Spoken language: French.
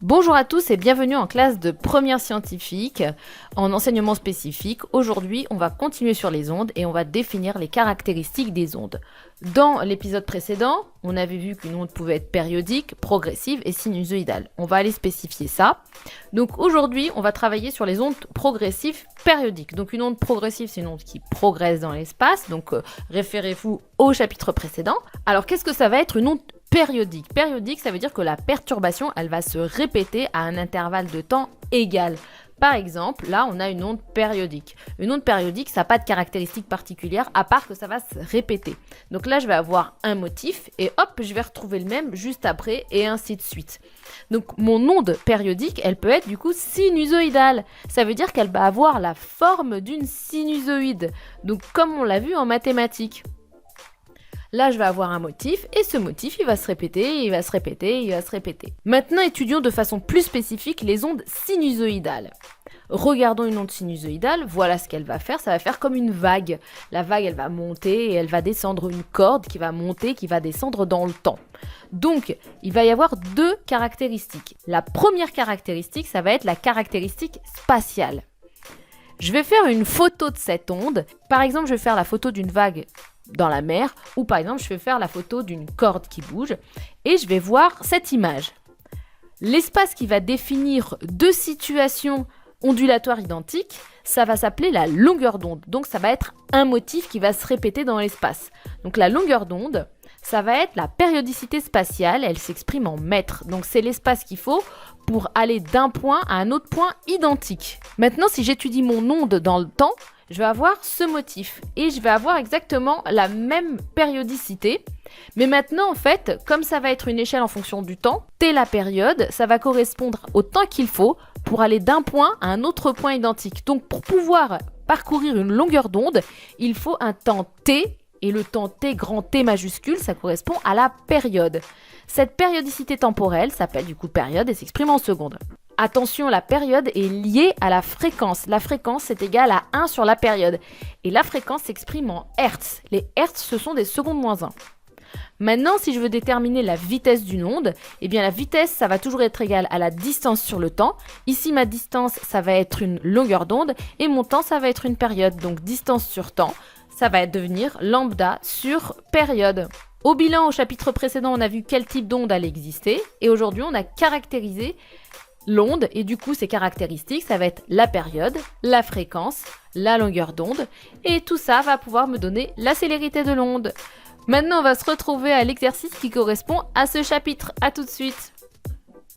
Bonjour à tous et bienvenue en classe de première scientifique en enseignement spécifique. Aujourd'hui, on va continuer sur les ondes et on va définir les caractéristiques des ondes. Dans l'épisode précédent, on avait vu qu'une onde pouvait être périodique, progressive et sinusoïdale. On va aller spécifier ça. Donc aujourd'hui, on va travailler sur les ondes progressives périodiques. Donc une onde progressive, c'est une onde qui progresse dans l'espace. Donc référez-vous au chapitre précédent. Alors qu'est-ce que ça va être une onde périodique? Périodique, ça veut dire que la perturbation, elle va se répéter à un intervalle de temps égal. Par exemple, là, on a une onde périodique. Une onde périodique, ça n'a pas de caractéristiques particulières, à part que ça va se répéter. Donc là, je vais avoir un motif, et hop, je vais retrouver le même juste après, et ainsi de suite. Donc mon onde périodique, elle peut être du coup sinusoïdale. Ça veut dire qu'elle va avoir la forme d'une sinusoïde. Donc comme on l'a vu en mathématiques. Là, je vais avoir un motif, et ce motif, il va se répéter, il va se répéter, il va se répéter. Maintenant, étudions de façon plus spécifique les ondes sinusoïdales. Regardons une onde sinusoïdale, voilà ce qu'elle va faire, ça va faire comme une vague. La vague, elle va monter et elle va descendre, une corde qui va monter, qui va descendre dans le temps. Donc, il va y avoir deux caractéristiques. La première caractéristique, ça va être la caractéristique spatiale. Je vais faire une photo de cette onde. Par exemple, je vais faire la photo d'une vague dans la mer, ou par exemple je vais faire la photo d'une corde qui bouge et je vais voir cette image. L'espace qui va définir deux situations ondulatoires identiques, ça va s'appeler la longueur d'onde. Donc ça va être un motif qui va se répéter dans l'espace. Donc la longueur d'onde, ça va être la périodicité spatiale, elle s'exprime en mètres. Donc c'est l'espace qu'il faut pour aller d'un point à un autre point identique. Maintenant, si j'étudie mon onde dans le temps, je vais avoir ce motif et je vais avoir exactement la même périodicité. Mais maintenant, en fait, comme ça va être une échelle en fonction du temps, t la période, ça va correspondre au temps qu'il faut pour aller d'un point à un autre point identique. Donc, pour pouvoir parcourir une longueur d'onde, il faut un temps t. Et le temps t, grand T majuscule, ça correspond à la période. Cette périodicité temporelle s'appelle du coup période et s'exprime en secondes. Attention, la période est liée à la fréquence. La fréquence est égale à 1 sur la période. Et la fréquence s'exprime en hertz. Les hertz, ce sont des secondes moins 1. Maintenant, si je veux déterminer la vitesse d'une onde, eh bien la vitesse, ça va toujours être égal à la distance sur le temps. Ici, ma distance, ça va être une longueur d'onde et mon temps, ça va être une période. Donc distance sur temps, ça va devenir lambda sur période. Au bilan, au chapitre précédent, on a vu quel type d'onde allait exister. Et aujourd'hui, on a caractérisé l'onde et du coup, ses caractéristiques, ça va être la période, la fréquence, la longueur d'onde. Et tout ça va pouvoir me donner la célérité de l'onde. Maintenant, on va se retrouver à l'exercice qui correspond à ce chapitre. À tout de suite.